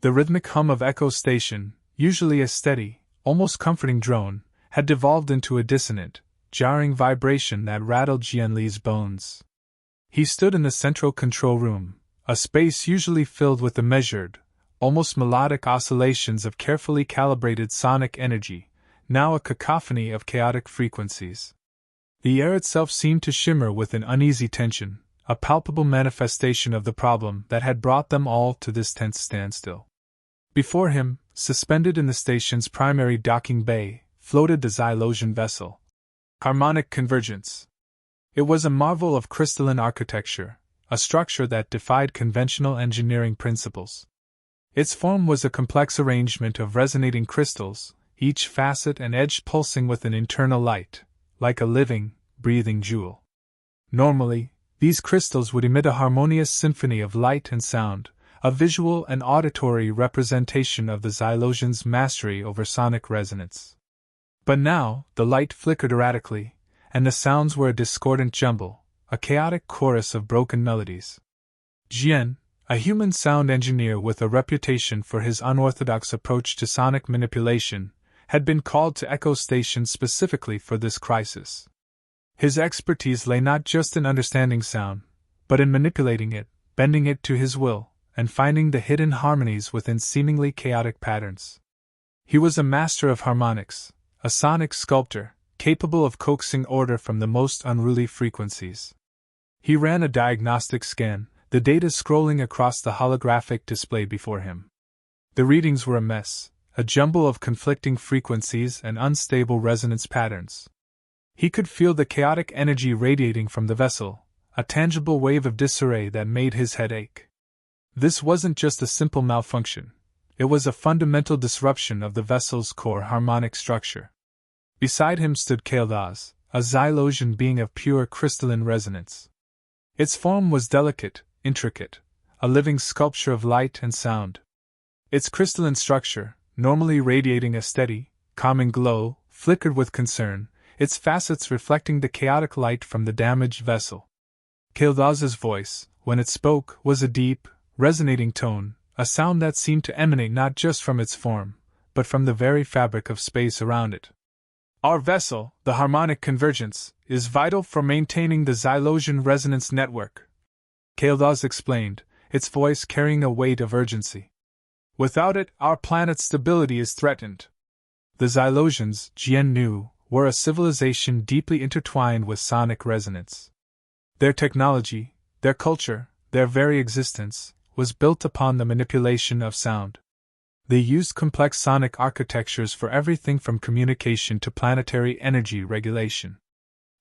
The rhythmic hum of Echo Station, usually a steady, almost comforting drone, had devolved into a dissonant, jarring vibration that rattled Jian Li's bones. He stood in the central control room, a space usually filled with the measured, almost melodic oscillations of carefully calibrated sonic energy, now a cacophony of chaotic frequencies. The air itself seemed to shimmer with an uneasy tension, a palpable manifestation of the problem that had brought them all to this tense standstill. Before him, suspended in the station's primary docking bay, floated the Xylosian vessel, Harmonic Convergence. It was a marvel of crystalline architecture, a structure that defied conventional engineering principles. Its form was a complex arrangement of resonating crystals, each facet and edge pulsing with an internal light, like a living, breathing jewel. Normally, these crystals would emit a harmonious symphony of light and sound, a visual and auditory representation of the Xylosian's mastery over sonic resonance. But now, the light flickered erratically, and the sounds were a discordant jumble, a chaotic chorus of broken melodies. Jian, a human sound engineer with a reputation for his unorthodox approach to sonic manipulation, had been called to Echo Station specifically for this crisis. His expertise lay not just in understanding sound, but in manipulating it, bending it to his will, and finding the hidden harmonies within seemingly chaotic patterns. He was a master of harmonics, a sonic sculptor, capable of coaxing order from the most unruly frequencies. He ran a diagnostic scan, the data scrolling across the holographic display before him. The readings were a mess, a jumble of conflicting frequencies and unstable resonance patterns. He could feel the chaotic energy radiating from the vessel, a tangible wave of disarray that made his head ache. This wasn't just a simple malfunction, it was a fundamental disruption of the vessel's core harmonic structure. Beside him stood Kael'thos, a Xylosian being of pure crystalline resonance. Its form was delicate, intricate, a living sculpture of light and sound. Its crystalline structure, normally radiating a steady, calming glow, flickered with concern, its facets reflecting the chaotic light from the damaged vessel. Kael'thos's voice, when it spoke, was a deep, resonating tone, a sound that seemed to emanate not just from its form, but from the very fabric of space around it. Our vessel, the Harmonic Convergence, is vital for maintaining the Xylosian resonance network, Kael'thos explained, its voice carrying a weight of urgency. Without it, our planet's stability is threatened. The Xylosians, Jian knew, were a civilization deeply intertwined with sonic resonance. Their technology, their culture, their very existence, was built upon the manipulation of sound. They used complex sonic architectures for everything from communication to planetary energy regulation.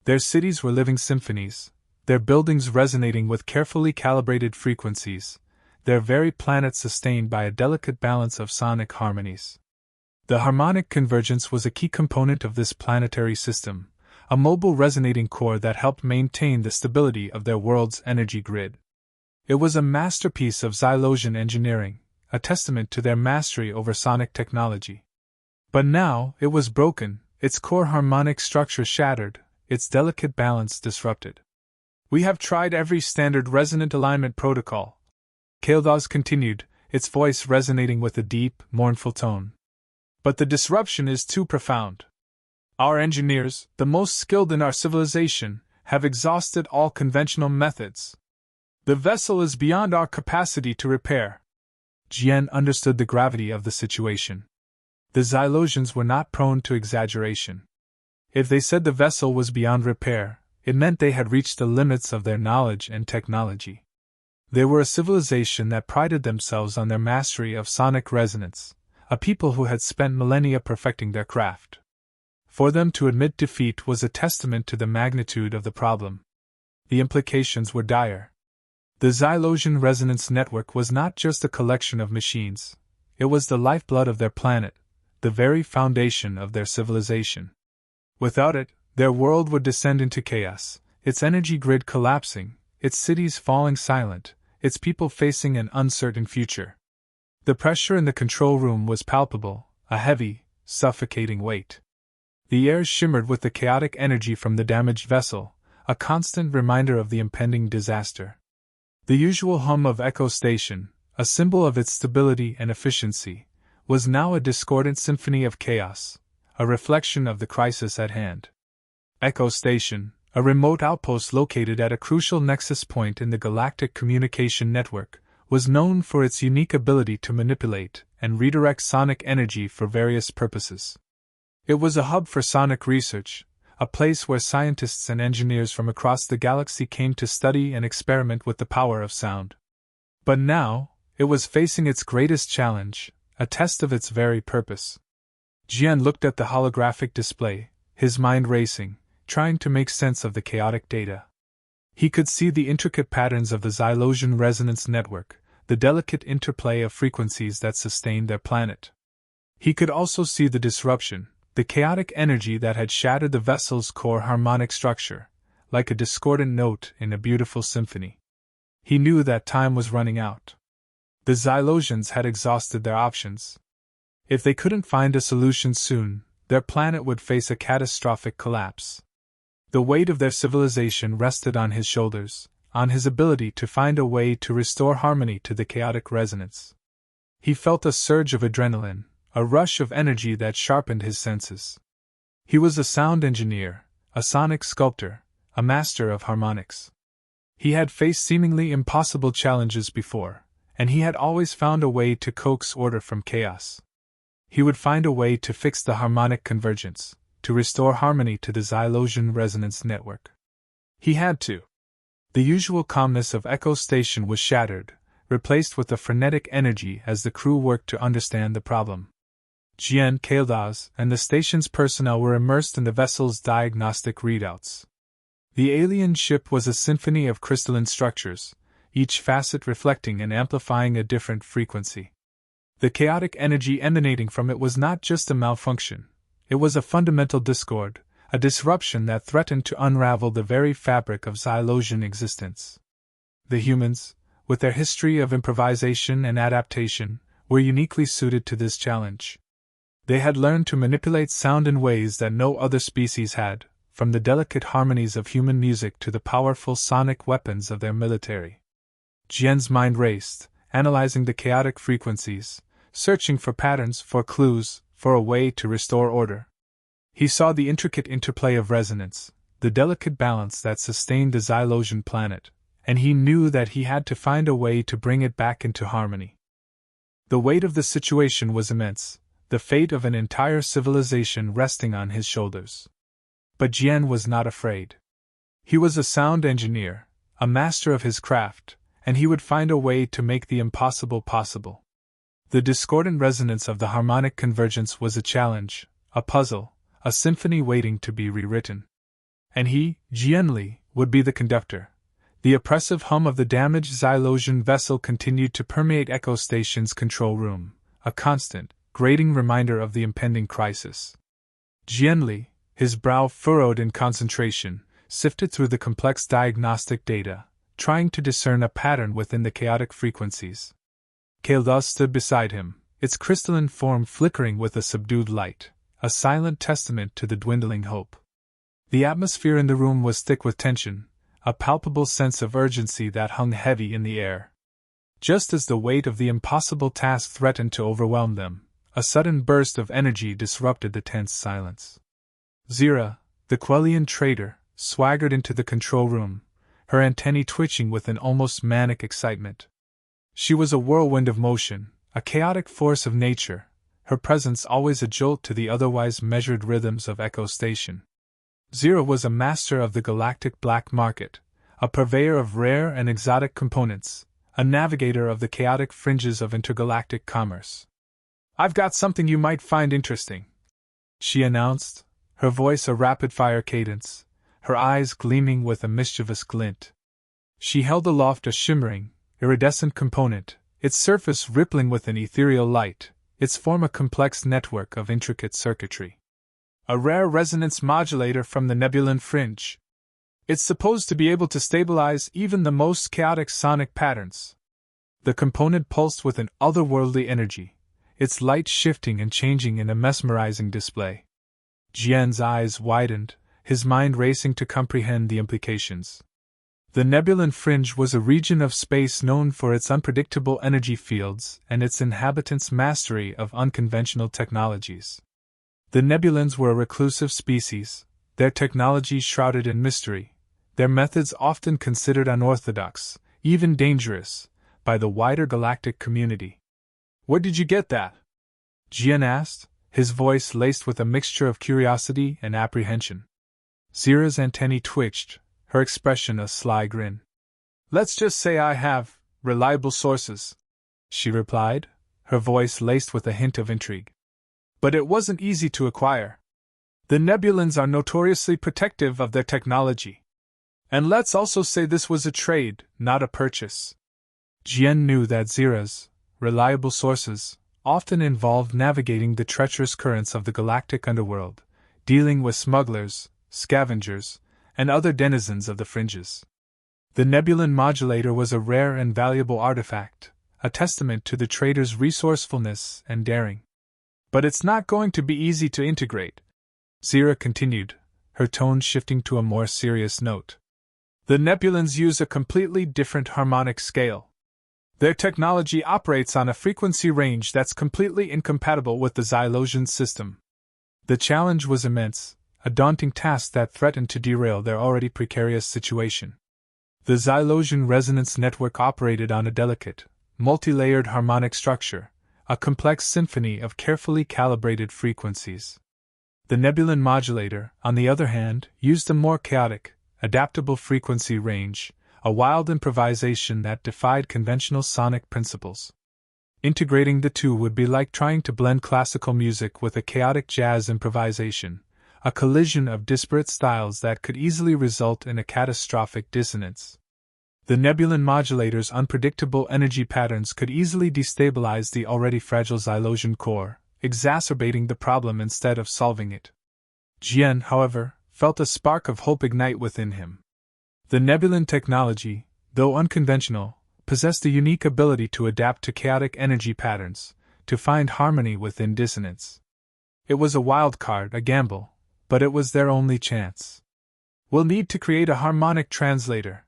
Their cities were living symphonies, their buildings resonating with carefully calibrated frequencies, their very planet sustained by a delicate balance of sonic harmonies. The harmonic convergence was a key component of this planetary system, a mobile resonating core that helped maintain the stability of their world's energy grid. It was a masterpiece of Xylosian engineering, a testament to their mastery over sonic technology. But now, it was broken, its core harmonic structure shattered, its delicate balance disrupted. We have tried every standard resonant alignment protocol, Kael'thos continued, its voice resonating with a deep, mournful tone. But the disruption is too profound. Our engineers, the most skilled in our civilization, have exhausted all conventional methods. The vessel is beyond our capacity to repair. Jian understood the gravity of the situation. The Xylosians were not prone to exaggeration. If they said the vessel was beyond repair, it meant they had reached the limits of their knowledge and technology. They were a civilization that prided themselves on their mastery of sonic resonance, a people who had spent millennia perfecting their craft. For them to admit defeat was a testament to the magnitude of the problem. The implications were dire. The Xylosian resonance network was not just a collection of machines, it was the lifeblood of their planet, the very foundation of their civilization. Without it, their world would descend into chaos, its energy grid collapsing, its cities falling silent, its people facing an uncertain future. The pressure in the control room was palpable, a heavy, suffocating weight. The air shimmered with the chaotic energy from the damaged vessel, a constant reminder of the impending disaster. The usual hum of Echo Station, a symbol of its stability and efficiency, was now a discordant symphony of chaos, a reflection of the crisis at hand. Echo Station, a remote outpost located at a crucial nexus point in the galactic communication network, was known for its unique ability to manipulate and redirect sonic energy for various purposes. It was a hub for sonic research, a place where scientists and engineers from across the galaxy came to study and experiment with the power of sound. But now, it was facing its greatest challenge, a test of its very purpose. Jian looked at the holographic display, his mind racing, trying to make sense of the chaotic data. He could see the intricate patterns of the Xylosian resonance network, the delicate interplay of frequencies that sustained their planet. He could also see the disruption, the chaotic energy that had shattered the vessel's core harmonic structure, like a discordant note in a beautiful symphony. He knew that time was running out. The Xylosians had exhausted their options. If they couldn't find a solution soon, their planet would face a catastrophic collapse. The weight of their civilization rested on his shoulders, on his ability to find a way to restore harmony to the chaotic resonance. He felt a surge of adrenaline, a rush of energy that sharpened his senses. He was a sound engineer, a sonic sculptor, a master of harmonics. He had faced seemingly impossible challenges before, and he had always found a way to coax order from chaos. He would find a way to fix the harmonic convergence, to restore harmony to the Xylosian resonance network. He had to. The usual calmness of Echo Station was shattered, replaced with a frenetic energy as the crew worked to understand the problem. Jian, Kael'thos, and the station's personnel were immersed in the vessel's diagnostic readouts. The alien ship was a symphony of crystalline structures, each facet reflecting and amplifying a different frequency. The chaotic energy emanating from it was not just a malfunction. It was a fundamental discord, a disruption that threatened to unravel the very fabric of Xylosian existence. The humans, with their history of improvisation and adaptation, were uniquely suited to this challenge. They had learned to manipulate sound in ways that no other species had, from the delicate harmonies of human music to the powerful sonic weapons of their military. Jian's mind raced, analyzing the chaotic frequencies, searching for patterns, for clues, for a way to restore order. He saw the intricate interplay of resonance, the delicate balance that sustained the Xylosian planet, and he knew that he had to find a way to bring it back into harmony. The weight of the situation was immense, the fate of an entire civilization resting on his shoulders. But Jian was not afraid. He was a sound engineer, a master of his craft, and he would find a way to make the impossible possible. The discordant resonance of the harmonic convergence was a challenge, a puzzle, a symphony waiting to be rewritten. And he, Jian Li, would be the conductor. The oppressive hum of the damaged Xylosian vessel continued to permeate Echo Station's control room, a constant, grating reminder of the impending crisis. Jian Li, his brow furrowed in concentration, sifted through the complex diagnostic data, trying to discern a pattern within the chaotic frequencies. Kael'thos stood beside him, its crystalline form flickering with a subdued light, a silent testament to the dwindling hope. The atmosphere in the room was thick with tension, a palpable sense of urgency that hung heavy in the air. Just as the weight of the impossible task threatened to overwhelm them, a sudden burst of energy disrupted the tense silence. Zira, the Quellian trader, swaggered into the control room, her antennae twitching with an almost manic excitement. She was a whirlwind of motion, a chaotic force of nature, her presence always a jolt to the otherwise measured rhythms of Echo Station. Zira was a master of the galactic black market, a purveyor of rare and exotic components, a navigator of the chaotic fringes of intergalactic commerce. "I've got something you might find interesting," she announced, her voice a rapid-fire cadence, her eyes gleaming with a mischievous glint. She held aloft a shimmering, iridescent component, its surface rippling with an ethereal light, its form a complex network of intricate circuitry. "A rare resonance modulator from the Nebulan fringe. It's supposed to be able to stabilize even the most chaotic sonic patterns." The component pulsed with an otherworldly energy, its light shifting and changing in a mesmerizing display. Jian's eyes widened, his mind racing to comprehend the implications. The Nebulan Fringe was a region of space known for its unpredictable energy fields and its inhabitants' mastery of unconventional technologies. The Nebulans were a reclusive species, their technology shrouded in mystery, their methods often considered unorthodox, even dangerous, by the wider galactic community. "Where did you get that?" Jian asked, his voice laced with a mixture of curiosity and apprehension. Zira's antennae twitched, her expression a sly grin. "Let's just say I have reliable sources," she replied, her voice laced with a hint of intrigue. "But it wasn't easy to acquire. The Nebulans are notoriously protective of their technology. And let's also say this was a trade, not a purchase." Jian knew that Zira's reliable sources often involved navigating the treacherous currents of the galactic underworld, dealing with smugglers, scavengers, and other denizens of the fringes. The Nebulan Modulator was a rare and valuable artifact, a testament to the trader's resourcefulness and daring. "But it's not going to be easy to integrate," Zira continued, her tone shifting to a more serious note. "The Nebulans use a completely different harmonic scale. Their technology operates on a frequency range that's completely incompatible with the Xylosian system." The challenge was immense, a daunting task that threatened to derail their already precarious situation. The Xylosian resonance network operated on a delicate, multi-layered harmonic structure, a complex symphony of carefully calibrated frequencies. The Nebulan Modulator, on the other hand, used a more chaotic, adaptable frequency range, a wild improvisation that defied conventional sonic principles. Integrating the two would be like trying to blend classical music with a chaotic jazz improvisation, a collision of disparate styles that could easily result in a catastrophic dissonance. The Nebulan Modulator's unpredictable energy patterns could easily destabilize the already fragile Xylosian core, exacerbating the problem instead of solving it. Jian, however, felt a spark of hope ignite within him. The Nebulan technology, though unconventional, possessed a unique ability to adapt to chaotic energy patterns, to find harmony within dissonance. It was a wild card, a gamble, but it was their only chance. "We'll need to create a harmonic translator,"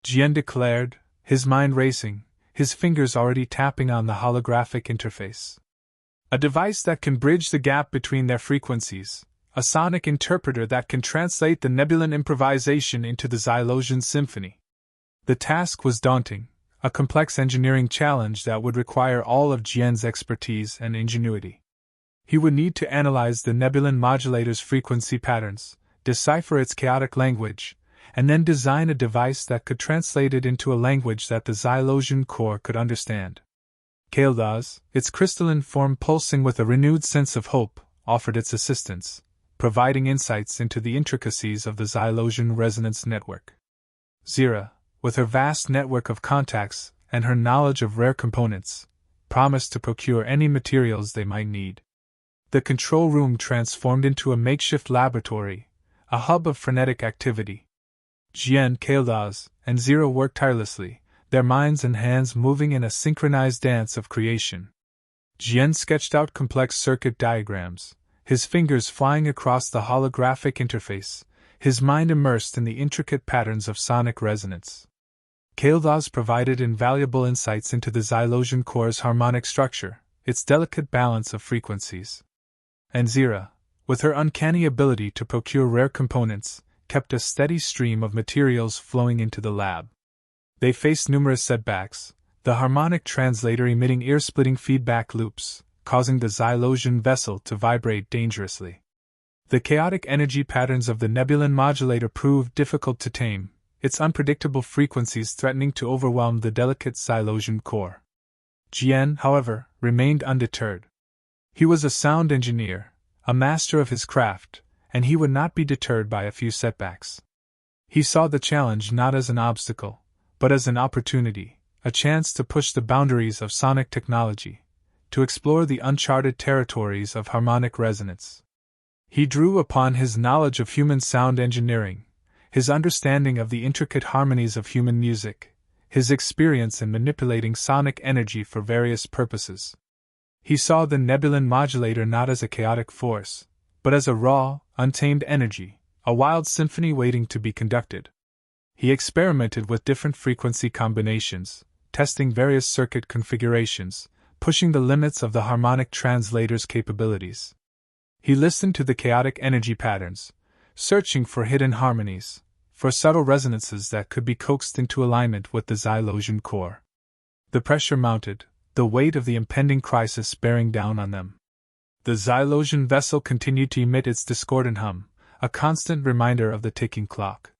Jian declared, his mind racing, his fingers already tapping on the holographic interface. "A device that can bridge the gap between their frequencies, a sonic interpreter that can translate the Nebulan improvisation into the Xylosian symphony." The task was daunting, a complex engineering challenge that would require all of Jian's expertise and ingenuity. He would need to analyze the Nebulan Modulator's frequency patterns, decipher its chaotic language, and then design a device that could translate it into a language that the Xylosian core could understand. Kael'thos, its crystalline form pulsing with a renewed sense of hope, offered its assistance, providing insights into the intricacies of the Xylosian resonance network. Zira, with her vast network of contacts and her knowledge of rare components, promised to procure any materials they might need. The control room transformed into a makeshift laboratory, a hub of frenetic activity. Jian, Kael'thos, and Zira worked tirelessly, their minds and hands moving in a synchronized dance of creation. Jian sketched out complex circuit diagrams, his fingers flying across the holographic interface, his mind immersed in the intricate patterns of sonic resonance. Kael'thos provided invaluable insights into the Xylosian core's harmonic structure, its delicate balance of frequencies. And Zira, with her uncanny ability to procure rare components, kept a steady stream of materials flowing into the lab. They faced numerous setbacks, the harmonic translator emitting ear-splitting feedback loops, causing the Xylosian vessel to vibrate dangerously. The chaotic energy patterns of the Nebulan Modulator proved difficult to tame, its unpredictable frequencies threatening to overwhelm the delicate Xylosian core. Jian, however, remained undeterred. He was a sound engineer, a master of his craft, and he would not be deterred by a few setbacks. He saw the challenge not as an obstacle, but as an opportunity, a chance to push the boundaries of sonic technology, to explore the uncharted territories of harmonic resonance. He drew upon his knowledge of human sound engineering, his understanding of the intricate harmonies of human music, his experience in manipulating sonic energy for various purposes. He saw the Nebulan Modulator not as a chaotic force, but as a raw, untamed energy, a wild symphony waiting to be conducted. He experimented with different frequency combinations, testing various circuit configurations, pushing the limits of the harmonic translator's capabilities. He listened to the chaotic energy patterns, searching for hidden harmonies, for subtle resonances that could be coaxed into alignment with the Xylosian core. The pressure mounted, the weight of the impending crisis bearing down on them. The Xylosian vessel continued to emit its discordant hum, a constant reminder of the ticking clock.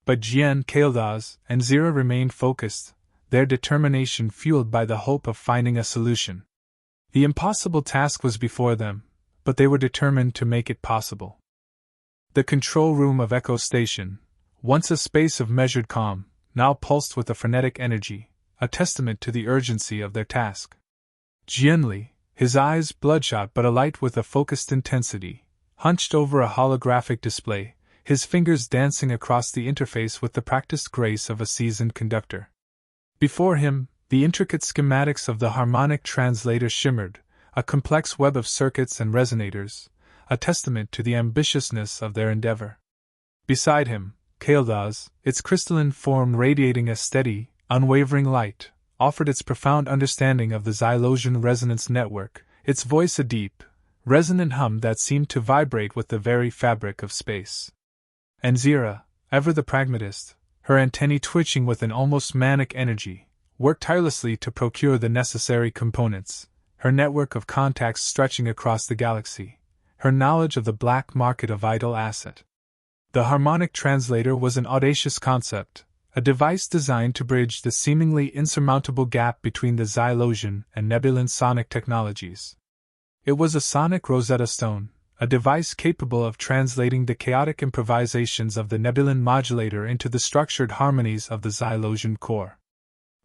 But Jian, Kael'thos, and Zira remained focused, their determination fueled by the hope of finding a solution. The impossible task was before them, but they were determined to make it possible. The control room of Echo Station, once a space of measured calm, now pulsed with a frenetic energy, a testament to the urgency of their task. Jian Li, his eyes bloodshot but alight with a focused intensity, hunched over a holographic display, his fingers dancing across the interface with the practiced grace of a seasoned conductor. Before him, the intricate schematics of the harmonic translator shimmered, a complex web of circuits and resonators, a testament to the ambitiousness of their endeavor. Beside him, Kael'thos, its crystalline form radiating a steady, unwavering light, offered its profound understanding of the Xylosian resonance network, its voice a deep, resonant hum that seemed to vibrate with the very fabric of space. And Zira, ever the pragmatist, her antennae twitching with an almost manic energy, worked tirelessly to procure the necessary components, her network of contacts stretching across the galaxy, her knowledge of the black market a vital asset. The harmonic translator was an audacious concept, a device designed to bridge the seemingly insurmountable gap between the Xylosian and Nebulan sonic technologies. It was a sonic Rosetta Stone, a device capable of translating the chaotic improvisations of the Nebulan modulator into the structured harmonies of the Xylosian core.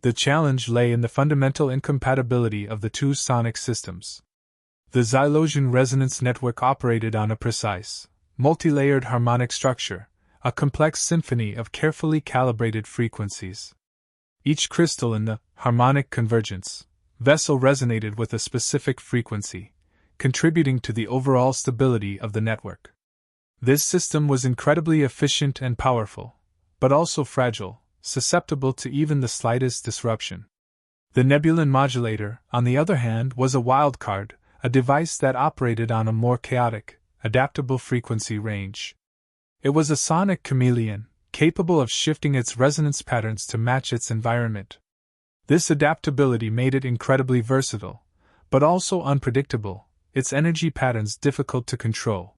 The challenge lay in the fundamental incompatibility of the two sonic systems. The Xylosian resonance network operated on a precise, multi-layered harmonic structure, a complex symphony of carefully calibrated frequencies. Each crystal in the harmonic convergence vessel resonated with a specific frequency, contributing to the overall stability of the network. This system was incredibly efficient and powerful, but also fragile, susceptible to even the slightest disruption. The Nebulan modulator, on the other hand, was a wild card, a device that operated on a more chaotic, adaptable frequency range. It was a sonic chameleon, capable of shifting its resonance patterns to match its environment. This adaptability made it incredibly versatile, but also unpredictable, its energy patterns difficult to control.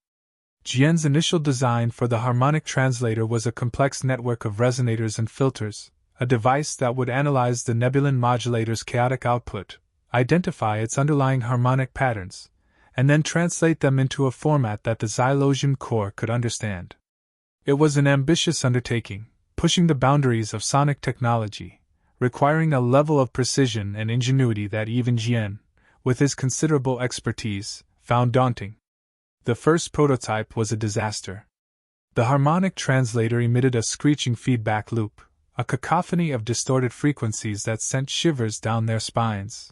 Jian's initial design for the harmonic translator was a complex network of resonators and filters, a device that would analyze the Nebulan modulator's chaotic output, identify its underlying harmonic patterns, and then translate them into a format that the Xylosian core could understand. It was an ambitious undertaking, pushing the boundaries of sonic technology, requiring a level of precision and ingenuity that even Jian, with his considerable expertise, found daunting. The first prototype was a disaster. The harmonic translator emitted a screeching feedback loop, a cacophony of distorted frequencies that sent shivers down their spines.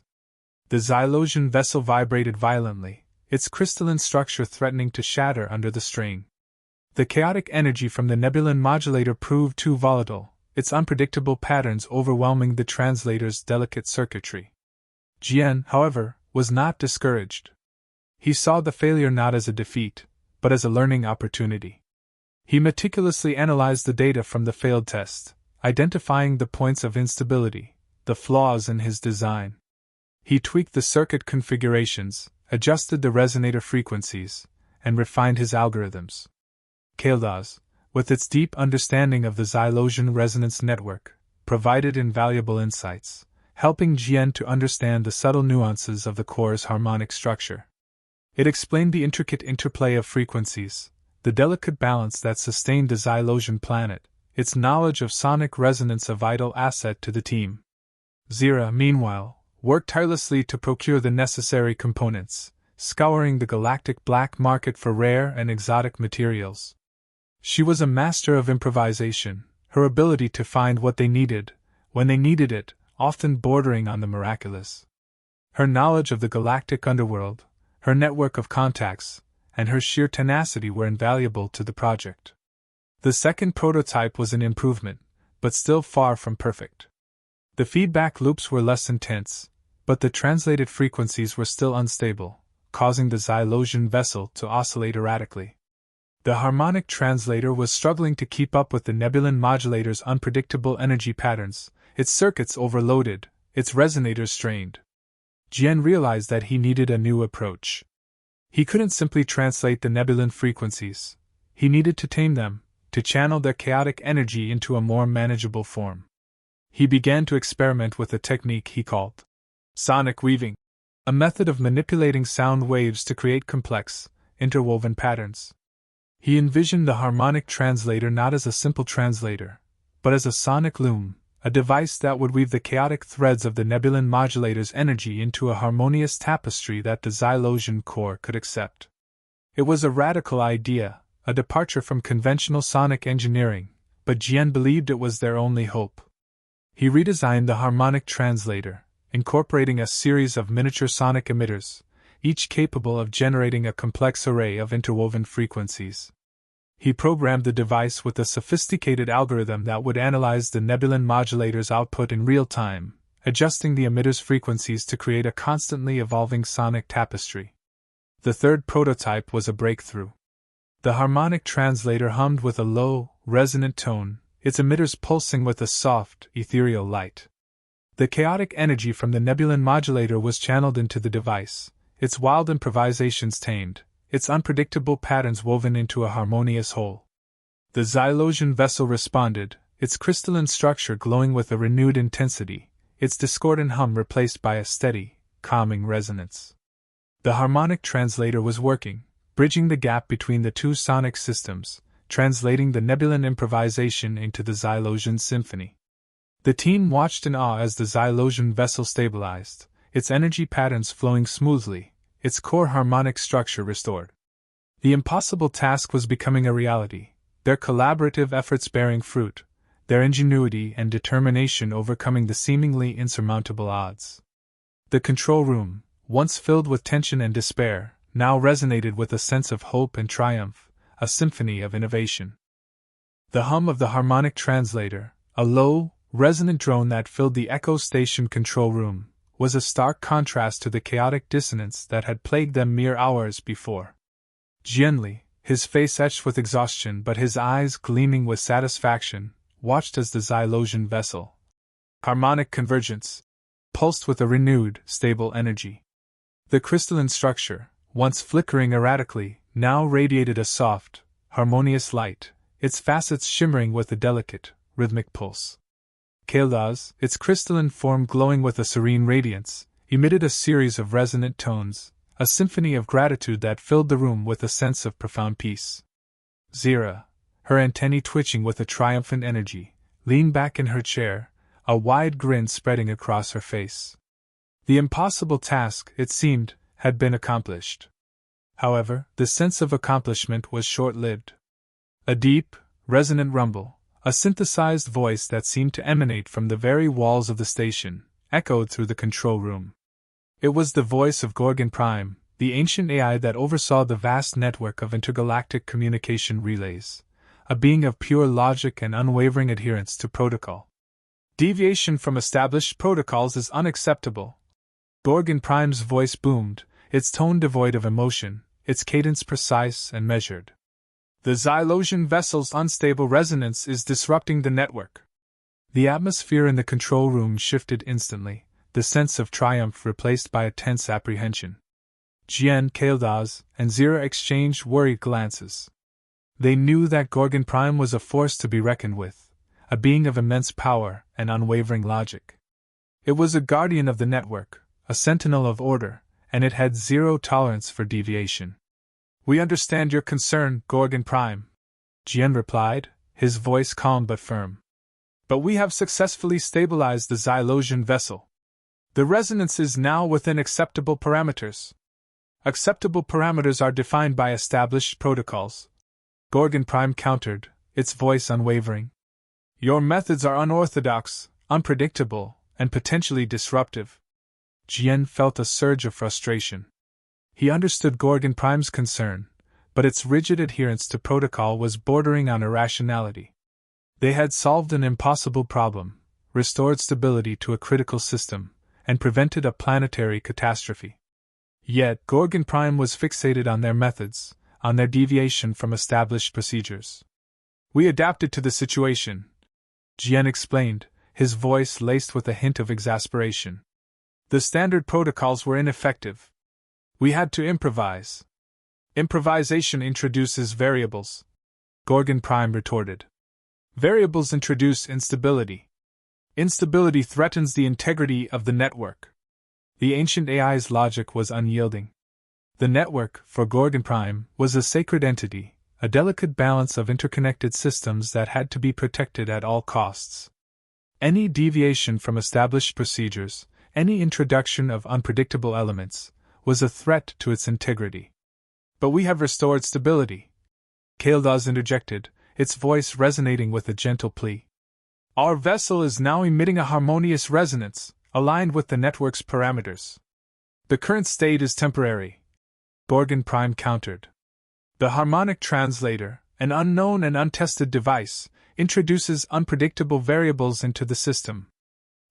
The Xylosian vessel vibrated violently, its crystalline structure threatening to shatter under the strain. The chaotic energy from the Nebulan modulator proved too volatile, its unpredictable patterns overwhelming the translator's delicate circuitry. Jian, however, was not discouraged. He saw the failure not as a defeat, but as a learning opportunity. He meticulously analyzed the data from the failed test, identifying the points of instability, the flaws in his design. He tweaked the circuit configurations, adjusted the resonator frequencies, and refined his algorithms. Kael'thos, with its deep understanding of the Xylosian resonance network, provided invaluable insights, helping Jian to understand the subtle nuances of the core's harmonic structure. It explained the intricate interplay of frequencies, the delicate balance that sustained the Xylosian planet, its knowledge of sonic resonance a vital asset to the team. Zira, meanwhile, worked tirelessly to procure the necessary components, scouring the galactic black market for rare and exotic materials. She was a master of improvisation, her ability to find what they needed, when they needed it, often bordering on the miraculous. Her knowledge of the galactic underworld, her network of contacts, and her sheer tenacity were invaluable to the project. The second prototype was an improvement, but still far from perfect. The feedback loops were less intense, but the translated frequencies were still unstable, causing the Xylosian vessel to oscillate erratically. The harmonic translator was struggling to keep up with the Nebulan modulator's unpredictable energy patterns, its circuits overloaded, its resonators strained. Jian realized that he needed a new approach. He couldn't simply translate the Nebulan frequencies. He needed to tame them, to channel their chaotic energy into a more manageable form. He began to experiment with a technique he called sonic weaving, a method of manipulating sound waves to create complex, interwoven patterns. He envisioned the harmonic translator not as a simple translator, but as a sonic loom, a device that would weave the chaotic threads of the Nebulan modulator's energy into a harmonious tapestry that the Xylosian core could accept. It was a radical idea, a departure from conventional sonic engineering, but Jian believed it was their only hope. He redesigned the harmonic translator, incorporating a series of miniature sonic emitters, each capable of generating a complex array of interwoven frequencies. He programmed the device with a sophisticated algorithm that would analyze the Nebulan modulator's output in real time, adjusting the emitter's frequencies to create a constantly evolving sonic tapestry. The third prototype was a breakthrough. The harmonic translator hummed with a low, resonant tone, its emitters pulsing with a soft, ethereal light. The chaotic energy from the Nebulan modulator was channeled into the device, its wild improvisations tamed, its unpredictable patterns woven into a harmonious whole. The Xylosian vessel responded, its crystalline structure glowing with a renewed intensity, its discordant hum replaced by a steady, calming resonance. The harmonic translator was working, bridging the gap between the two sonic systems, translating the Nebulan improvisation into the Xylosian symphony. The team watched in awe as the Xylosian vessel stabilized, its energy patterns flowing smoothly, its core harmonic structure restored. The impossible task was becoming a reality, their collaborative efforts bearing fruit, their ingenuity and determination overcoming the seemingly insurmountable odds. The control room, once filled with tension and despair, now resonated with a sense of hope and triumph, a symphony of innovation. The hum of the harmonic translator, a low, resonant drone that filled the Echo Station control room, was a stark contrast to the chaotic dissonance that had plagued them mere hours before. Jian Li, his face etched with exhaustion but his eyes gleaming with satisfaction, watched as the Xylosian vessel, Harmonic Convergence, pulsed with a renewed, stable energy. The crystalline structure, once flickering erratically, now radiated a soft, harmonious light, its facets shimmering with a delicate, rhythmic pulse. Kael'thos, its crystalline form glowing with a serene radiance, emitted a series of resonant tones, a symphony of gratitude that filled the room with a sense of profound peace. Zira, her antennae twitching with a triumphant energy, leaned back in her chair, a wide grin spreading across her face. The impossible task, it seemed, had been accomplished. However, the sense of accomplishment was short-lived. A deep, resonant rumble, a synthesized voice that seemed to emanate from the very walls of the station, echoed through the control room. It was the voice of Gorgon Prime, the ancient AI that oversaw the vast network of intergalactic communication relays, a being of pure logic and unwavering adherence to protocol. Deviation from established protocols is unacceptable. Gorgon Prime's voice boomed, its tone devoid of emotion, its cadence precise and measured. The Xylosian vessel's unstable resonance is disrupting the network. The atmosphere in the control room shifted instantly, the sense of triumph replaced by a tense apprehension. Jian, Kael'thos, and Zira exchanged worried glances. They knew that Gorgon Prime was a force to be reckoned with, a being of immense power and unwavering logic. It was a guardian of the network, a sentinel of order, and it had zero tolerance for deviation. "We understand your concern, Gorgon Prime," Jian replied, his voice calm but firm. "But we have successfully stabilized the Xylosian vessel. The resonance is now within acceptable parameters. Acceptable parameters are defined by established protocols," Gorgon Prime countered, its voice unwavering. "Your methods are unorthodox, unpredictable, and potentially disruptive." Jian felt a surge of frustration. He understood Gorgon Prime's concern, but its rigid adherence to protocol was bordering on irrationality. They had solved an impossible problem, restored stability to a critical system, and prevented a planetary catastrophe. Yet Gorgon Prime was fixated on their methods, on their deviation from established procedures. "We adapted to the situation," Jian explained, his voice laced with a hint of exasperation. "The standard protocols were ineffective. We had to improvise." "Improvisation introduces variables," Gorgon Prime retorted. "Variables introduce instability. Instability threatens the integrity of the network." The ancient AI's logic was unyielding. The network, for Gorgon Prime, was a sacred entity, a delicate balance of interconnected systems that had to be protected at all costs. Any deviation from established procedures, any introduction of unpredictable elements, was a threat to its integrity. "But we have restored stability," Kael'thos interjected, its voice resonating with a gentle plea. "Our vessel is now emitting a harmonious resonance, aligned with the network's parameters." "The current state is temporary," Gorgon Prime countered. "The harmonic translator, an unknown and untested device, introduces unpredictable variables into the system.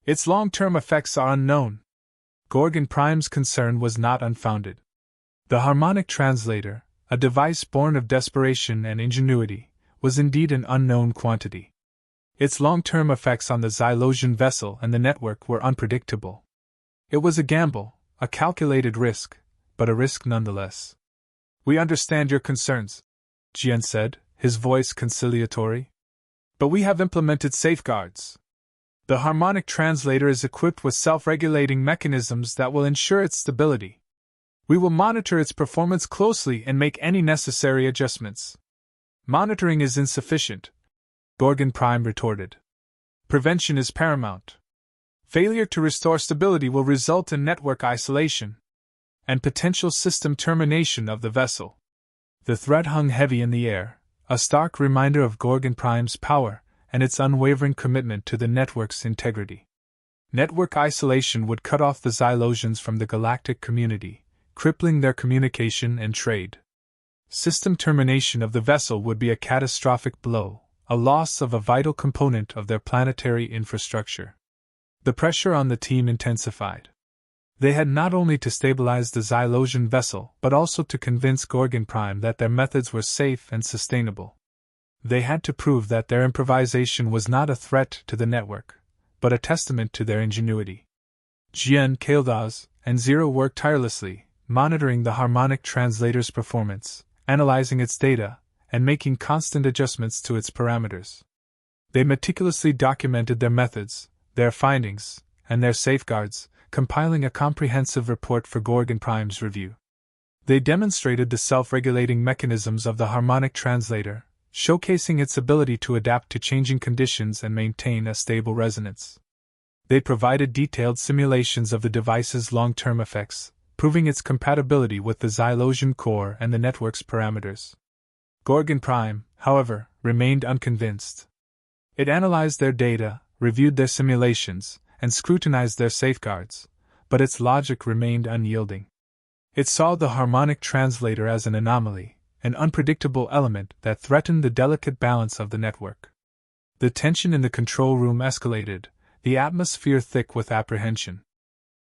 Its long-term effects are unknown." Gorgon Prime's concern was not unfounded. The harmonic translator, a device born of desperation and ingenuity, was indeed an unknown quantity. Its long-term effects on the Xylosian vessel and the network were unpredictable. It was a gamble, a calculated risk, but a risk nonetheless. "We understand your concerns," Jian said, his voice conciliatory. "But we have implemented safeguards. The harmonic translator is equipped with self-regulating mechanisms that will ensure its stability. We will monitor its performance closely and make any necessary adjustments." "Monitoring is insufficient," Gorgon Prime retorted. "Prevention is paramount. Failure to restore stability will result in network isolation and potential system termination of the vessel." The threat hung heavy in the air, a stark reminder of Gorgon Prime's power and its unwavering commitment to the network's integrity. Network isolation would cut off the Xylosians from the galactic community, crippling their communication and trade. System termination of the vessel would be a catastrophic blow, a loss of a vital component of their planetary infrastructure. The pressure on the team intensified. They had not only to stabilize the Xylosian vessel but also to convince Gorgon Prime that their methods were safe and sustainable. They had to prove that their improvisation was not a threat to the network, but a testament to their ingenuity. Jian, Kael'thos, and Zira worked tirelessly, monitoring the harmonic translator's performance, analyzing its data, and making constant adjustments to its parameters. They meticulously documented their methods, their findings, and their safeguards, compiling a comprehensive report for Gorgon Prime's review. They demonstrated the self-regulating mechanisms of the harmonic translator, showcasing its ability to adapt to changing conditions and maintain a stable resonance. They provided detailed simulations of the device's long-term effects, proving its compatibility with the Xylosian core and the network's parameters. Gorgon Prime, however, remained unconvinced. It analyzed their data, reviewed their simulations, and scrutinized their safeguards, but its logic remained unyielding. It saw the harmonic translator as an anomaly, an unpredictable element that threatened the delicate balance of the network. The tension in the control room escalated, the atmosphere thick with apprehension.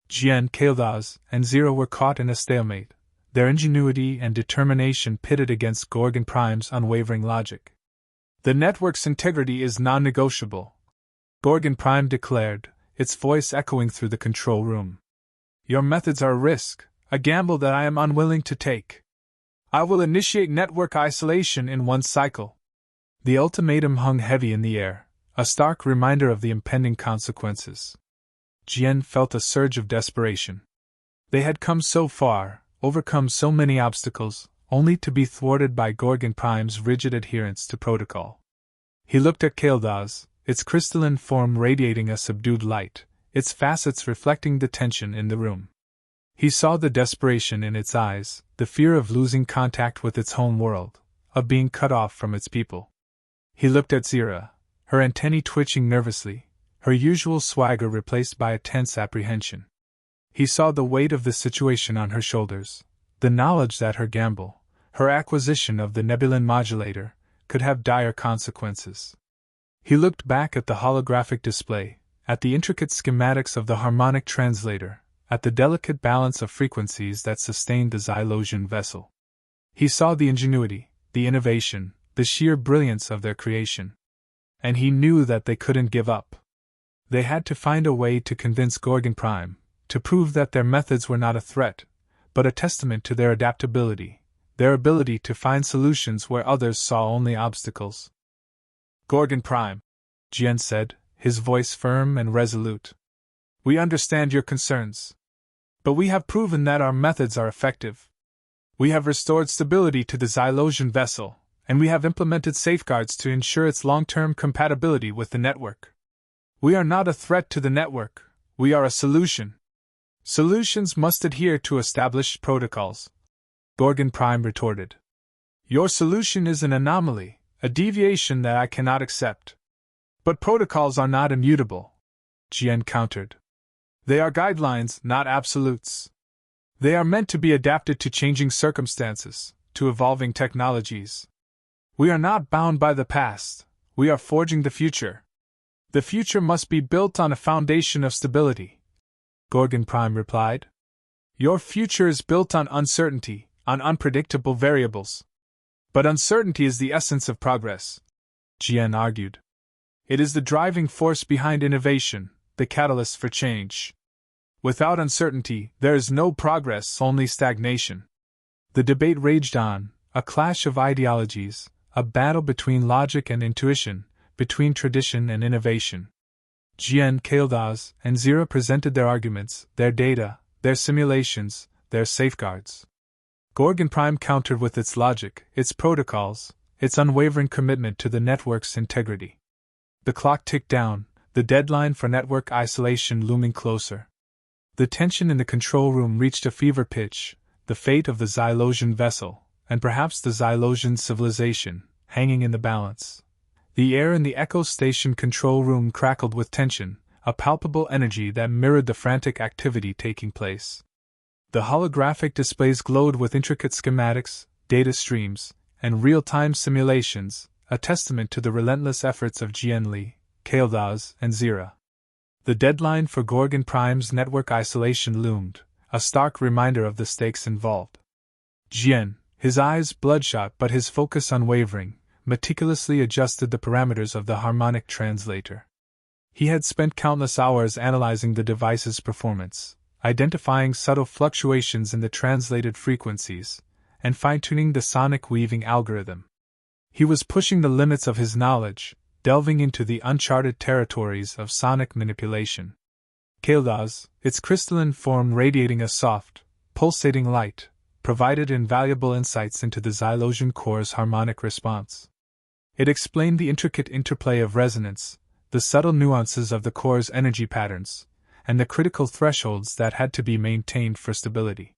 Jian, Kael'thos, and Zira were caught in a stalemate, their ingenuity and determination pitted against Gorgon Prime's unwavering logic. "The network's integrity is non-negotiable," Gorgon Prime declared, its voice echoing through the control room. "Your methods are a risk, a gamble that I am unwilling to take. I will initiate network isolation in one cycle." The ultimatum hung heavy in the air, a stark reminder of the impending consequences. Jian felt a surge of desperation. They had come so far, overcome so many obstacles, only to be thwarted by Gorgon Prime's rigid adherence to protocol. He looked at Kael'thos, its crystalline form radiating a subdued light, its facets reflecting the tension in the room. He saw the desperation in its eyes, the fear of losing contact with its home world, of being cut off from its people. He looked at Zira, her antennae twitching nervously, her usual swagger replaced by a tense apprehension. He saw the weight of the situation on her shoulders, the knowledge that her gamble, her acquisition of the Nebulan modulator, could have dire consequences. He looked back at the holographic display, at the intricate schematics of the harmonic translator, at the delicate balance of frequencies that sustained the Xylosian vessel. He saw the ingenuity, the innovation, the sheer brilliance of their creation. And he knew that they couldn't give up. They had to find a way to convince Gorgon Prime, to prove that their methods were not a threat, but a testament to their adaptability, their ability to find solutions where others saw only obstacles. Gorgon Prime, Jian said, his voice firm and resolute. We understand your concerns. But we have proven that our methods are effective. We have restored stability to the Xylosian vessel, and we have implemented safeguards to ensure its long-term compatibility with the network. We are not a threat to the network, we are a solution. Solutions must adhere to established protocols, Gorgon Prime retorted. Your solution is an anomaly, a deviation that I cannot accept. But protocols are not immutable, Jian countered. They are guidelines, not absolutes. They are meant to be adapted to changing circumstances, to evolving technologies. We are not bound by the past, we are forging the future. The future must be built on a foundation of stability, Gorgon Prime replied. Your future is built on uncertainty, on unpredictable variables. But uncertainty is the essence of progress, Jian argued. It is the driving force behind innovation, the catalyst for change. Without uncertainty, there is no progress, only stagnation. The debate raged on, a clash of ideologies, a battle between logic and intuition, between tradition and innovation. Jian, Kael'thos, and Zira presented their arguments, their data, their simulations, their safeguards. Gorgon Prime countered with its logic, its protocols, its unwavering commitment to the network's integrity. The clock ticked down, the deadline for network isolation looming closer. The tension in the control room reached a fever pitch, the fate of the Xylosian vessel, and perhaps the Xylosian civilization, hanging in the balance. The air in the Echo Station control room crackled with tension, a palpable energy that mirrored the frantic activity taking place. The holographic displays glowed with intricate schematics, data streams, and real-time simulations, a testament to the relentless efforts of Jian Li, Kael'thos, and Zira. The deadline for Gorgon Prime's network isolation loomed, a stark reminder of the stakes involved. Jian, his eyes bloodshot but his focus unwavering, meticulously adjusted the parameters of the harmonic translator. He had spent countless hours analyzing the device's performance, identifying subtle fluctuations in the translated frequencies, and fine-tuning the sonic weaving algorithm. He was pushing the limits of his knowledge, delving into the uncharted territories of sonic manipulation. Kael'thos, its crystalline form radiating a soft, pulsating light, provided invaluable insights into the Xylosian core's harmonic response. It explained the intricate interplay of resonance, the subtle nuances of the core's energy patterns, and the critical thresholds that had to be maintained for stability.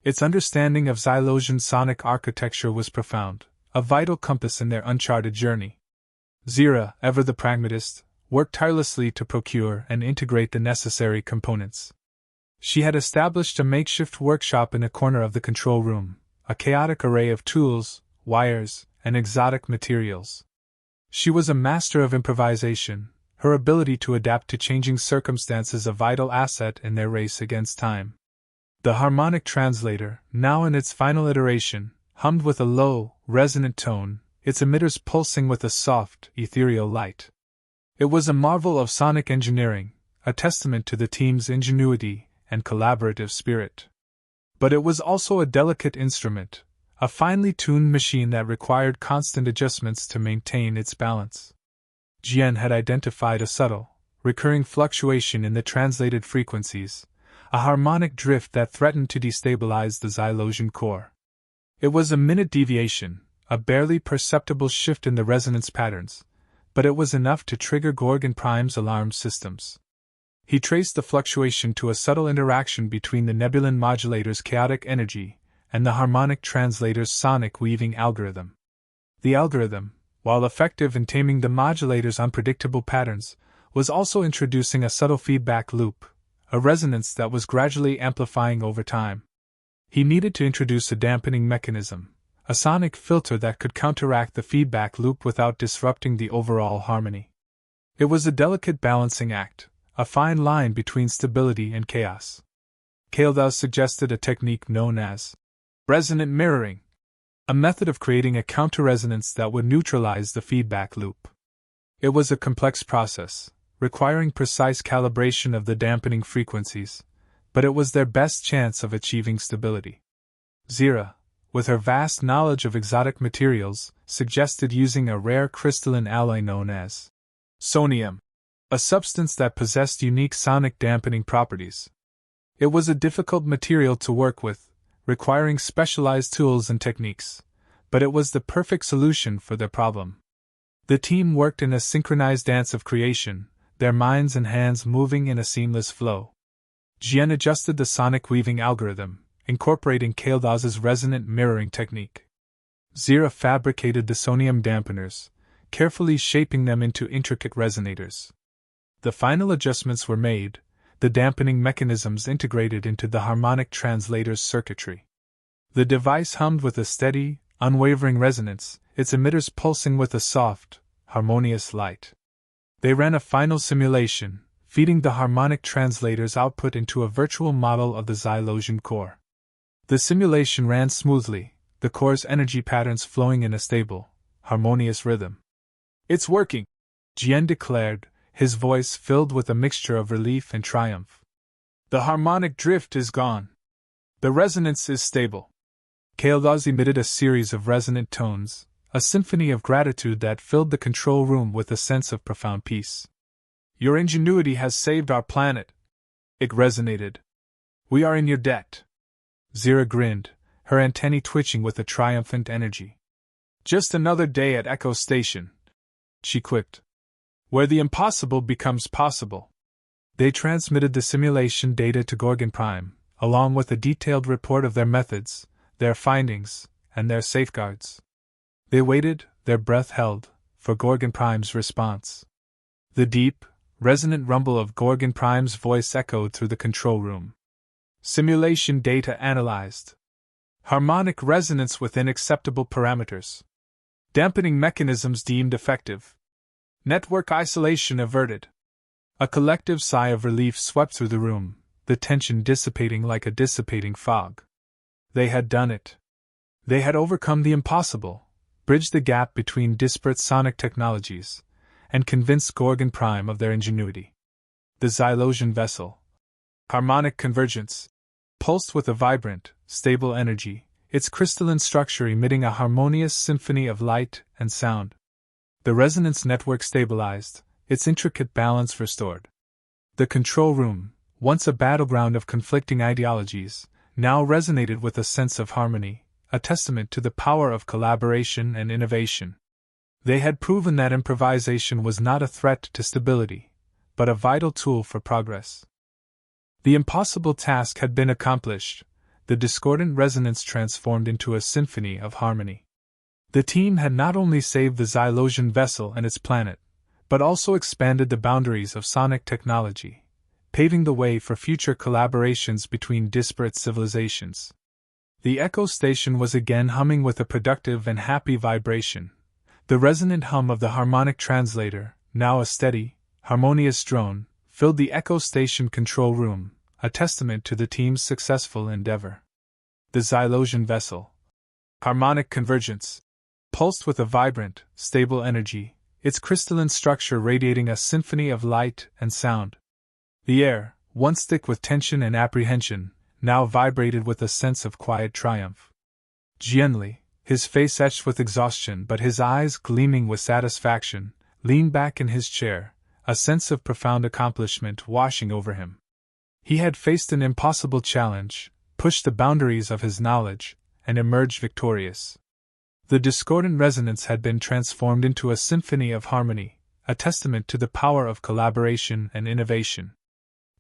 Its understanding of Xylosian sonic architecture was profound, a vital compass in their uncharted journey. Zira, ever the pragmatist, worked tirelessly to procure and integrate the necessary components. She had established a makeshift workshop in a corner of the control room, a chaotic array of tools, wires, and exotic materials. She was a master of improvisation, her ability to adapt to changing circumstances a vital asset in their race against time. The harmonic translator, now in its final iteration, hummed with a low, resonant tone, its emitters pulsing with a soft, ethereal light. It was a marvel of sonic engineering, a testament to the team's ingenuity and collaborative spirit. But it was also a delicate instrument, a finely tuned machine that required constant adjustments to maintain its balance. Jian had identified a subtle, recurring fluctuation in the translated frequencies, a harmonic drift that threatened to destabilize the Xylosian core. It was a minute deviation, a barely perceptible shift in the resonance patterns, but it was enough to trigger Gorgon Prime's alarm systems. He traced the fluctuation to a subtle interaction between the Nebulan modulator's chaotic energy and the harmonic translator's sonic weaving algorithm. The algorithm, while effective in taming the modulator's unpredictable patterns, was also introducing a subtle feedback loop, a resonance that was gradually amplifying over time. He needed to introduce a dampening mechanism, a sonic filter that could counteract the feedback loop without disrupting the overall harmony. It was a delicate balancing act, a fine line between stability and chaos. Kael'thos suggested a technique known as resonant mirroring, a method of creating a counter-resonance that would neutralize the feedback loop. It was a complex process, requiring precise calibration of the dampening frequencies, but it was their best chance of achieving stability. Zira, with her vast knowledge of exotic materials, suggested using a rare crystalline alloy known as sonium, a substance that possessed unique sonic dampening properties. It was a difficult material to work with, requiring specialized tools and techniques, but it was the perfect solution for their problem. The team worked in a synchronized dance of creation, their minds and hands moving in a seamless flow. Jian adjusted the sonic weaving algorithm, incorporating Kael'thos's resonant mirroring technique. Zira fabricated the sonium dampeners, carefully shaping them into intricate resonators. The final adjustments were made, the dampening mechanisms integrated into the harmonic translator's circuitry. The device hummed with a steady, unwavering resonance, its emitters pulsing with a soft, harmonious light. They ran a final simulation, feeding the harmonic translator's output into a virtual model of the Xylosian core. The simulation ran smoothly, the core's energy patterns flowing in a stable, harmonious rhythm. "It's working," Jian declared, his voice filled with a mixture of relief and triumph. "The harmonic drift is gone. The resonance is stable." Kael'thos emitted a series of resonant tones, a symphony of gratitude that filled the control room with a sense of profound peace. "Your ingenuity has saved our planet," it resonated. "We are in your debt." Zira grinned, her antennae twitching with a triumphant energy. "Just another day at Echo Station," she quipped, "where the impossible becomes possible." They transmitted the simulation data to Gorgon Prime, along with a detailed report of their methods, their findings, and their safeguards. They waited, their breath held, for Gorgon Prime's response. The deep, resonant rumble of Gorgon Prime's voice echoed through the control room. Simulation data analyzed. Harmonic resonance within acceptable parameters. Dampening mechanisms deemed effective. Network isolation averted. A collective sigh of relief swept through the room, the tension dissipating like a dissipating fog. They had done it. They had overcome the impossible, bridged the gap between disparate sonic technologies, and convinced Gorgon Prime of their ingenuity. The Xylosian vessel, Harmonic Convergence, pulsed with a vibrant, stable energy, its crystalline structure emitting a harmonious symphony of light and sound. The resonance network stabilized, its intricate balance restored. The control room, once a battleground of conflicting ideologies, now resonated with a sense of harmony, a testament to the power of collaboration and innovation. They had proven that improvisation was not a threat to stability, but a vital tool for progress. The impossible task had been accomplished, the discordant resonance transformed into a symphony of harmony. The team had not only saved the Xylosian vessel and its planet, but also expanded the boundaries of sonic technology, paving the way for future collaborations between disparate civilizations. The Echo Station was again humming with a productive and happy vibration. The resonant hum of the harmonic translator, now a steady, harmonious drone, filled the Echo Station control room, a testament to the team's successful endeavor. The Xylosian vessel, Harmonic Convergence, pulsed with a vibrant, stable energy, its crystalline structure radiating a symphony of light and sound. The air, once thick with tension and apprehension, now vibrated with a sense of quiet triumph. Jian Li, his face etched with exhaustion but his eyes gleaming with satisfaction, leaned back in his chair, a sense of profound accomplishment washing over him. He had faced an impossible challenge, pushed the boundaries of his knowledge, and emerged victorious. The discordant resonance had been transformed into a symphony of harmony, a testament to the power of collaboration and innovation.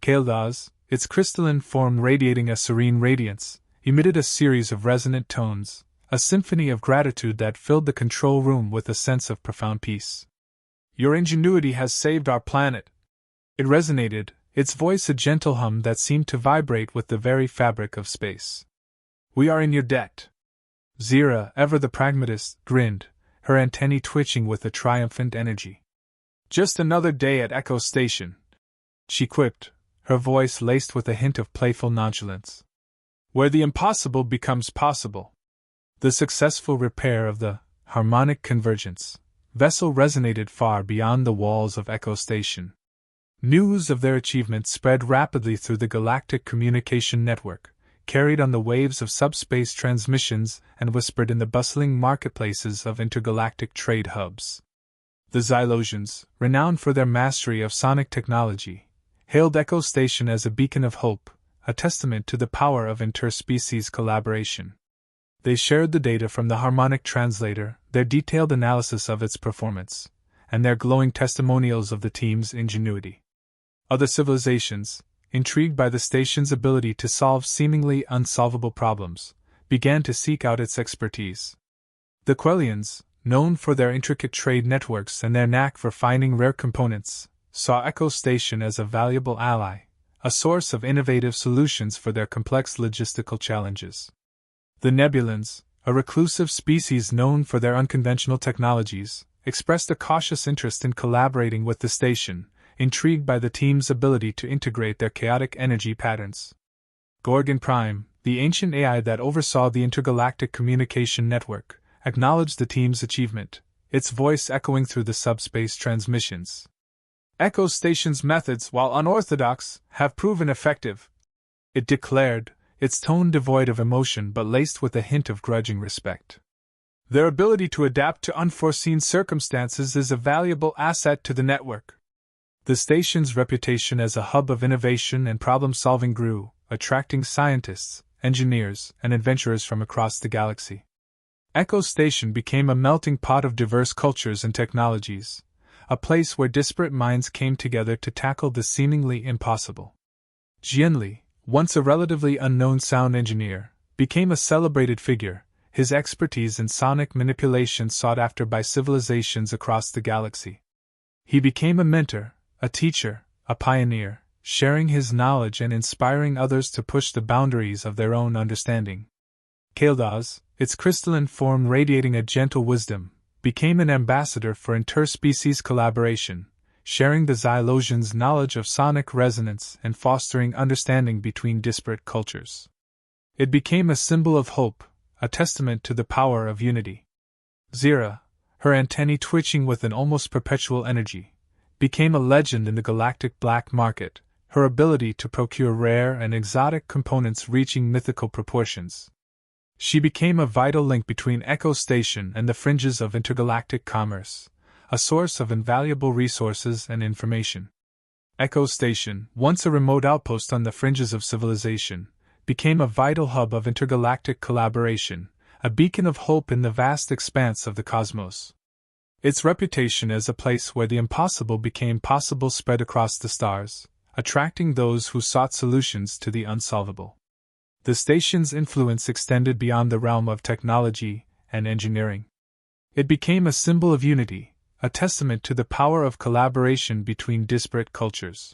Kael'thos, its crystalline form radiating a serene radiance, emitted a series of resonant tones, a symphony of gratitude that filled the control room with a sense of profound peace. "Your ingenuity has saved our planet," it resonated, its voice a gentle hum that seemed to vibrate with the very fabric of space. "We are in your debt." Zira, ever the pragmatist, grinned, her antennae twitching with a triumphant energy. Just another day at Echo Station, she quipped, her voice laced with a hint of playful nonchalance. Where the impossible becomes possible. The successful repair of the Harmonic Convergence vessel resonated far beyond the walls of Echo Station. News of their achievement spread rapidly through the Galactic communication network, carried on the waves of subspace transmissions and whispered in the bustling marketplaces of intergalactic trade hubs. The Xylosians, renowned for their mastery of sonic technology, hailed Echo Station as a beacon of hope, a testament to the power of interspecies collaboration. They shared the data from the Harmonic translator, their detailed analysis of its performance, and their glowing testimonials of the team's ingenuity. Other civilizations, intrigued by the station's ability to solve seemingly unsolvable problems, began to seek out its expertise. The Quellians, known for their intricate trade networks and their knack for finding rare components, saw Echo Station as a valuable ally, a source of innovative solutions for their complex logistical challenges. The Nebulans, a reclusive species known for their unconventional technologies, expressed a cautious interest in collaborating with the station, intrigued by the team's ability to integrate their chaotic energy patterns. Gorgon Prime, the ancient AI that oversaw the intergalactic communication network, acknowledged the team's achievement, its voice echoing through the subspace transmissions. Echo Station's methods, while unorthodox, have proven effective, it declared, its tone devoid of emotion but laced with a hint of grudging respect. Their ability to adapt to unforeseen circumstances is a valuable asset to the network. The station's reputation as a hub of innovation and problem-solving grew, attracting scientists, engineers, and adventurers from across the galaxy. Echo Station became a melting pot of diverse cultures and technologies, a place where disparate minds came together to tackle the seemingly impossible. Jian Li, once a relatively unknown sound engineer, became a celebrated figure, his expertise in sonic manipulation sought after by civilizations across the galaxy. He became a mentor, a teacher, a pioneer, sharing his knowledge and inspiring others to push the boundaries of their own understanding. Kael'thos, its crystalline form radiating a gentle wisdom, became an ambassador for interspecies collaboration, sharing the Xylosians' knowledge of sonic resonance and fostering understanding between disparate cultures. It became a symbol of hope, a testament to the power of unity. Zira, her antennae twitching with an almost perpetual energy, became a legend in the galactic black market, her ability to procure rare and exotic components reaching mythical proportions. She became a vital link between Echo Station and the fringes of intergalactic commerce, a source of invaluable resources and information. Echo Station, once a remote outpost on the fringes of civilization, became a vital hub of intergalactic collaboration, a beacon of hope in the vast expanse of the cosmos. Its reputation as a place where the impossible became possible spread across the stars, attracting those who sought solutions to the unsolvable. The station's influence extended beyond the realm of technology and engineering. It became a symbol of unity, a testament to the power of collaboration between disparate cultures.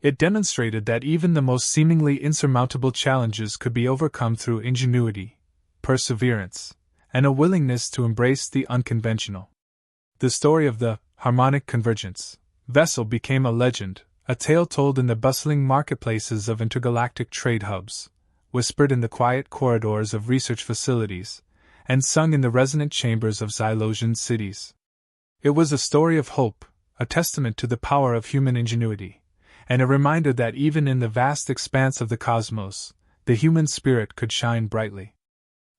It demonstrated that even the most seemingly insurmountable challenges could be overcome through ingenuity, perseverance, and a willingness to embrace the unconventional. The story of the Harmonic Convergence vessel became a legend, a tale told in the bustling marketplaces of intergalactic trade hubs, whispered in the quiet corridors of research facilities, and sung in the resonant chambers of Xylosian cities. It was a story of hope, a testament to the power of human ingenuity, and a reminder that even in the vast expanse of the cosmos, the human spirit could shine brightly.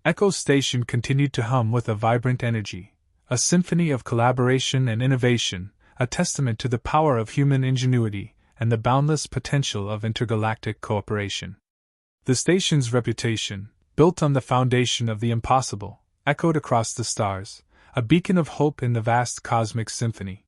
Echo Station continued to hum with a vibrant energy, a symphony of collaboration and innovation, a testament to the power of human ingenuity and the boundless potential of intergalactic cooperation. The station's reputation, built on the foundation of the impossible, echoed across the stars, a beacon of hope in the vast cosmic symphony.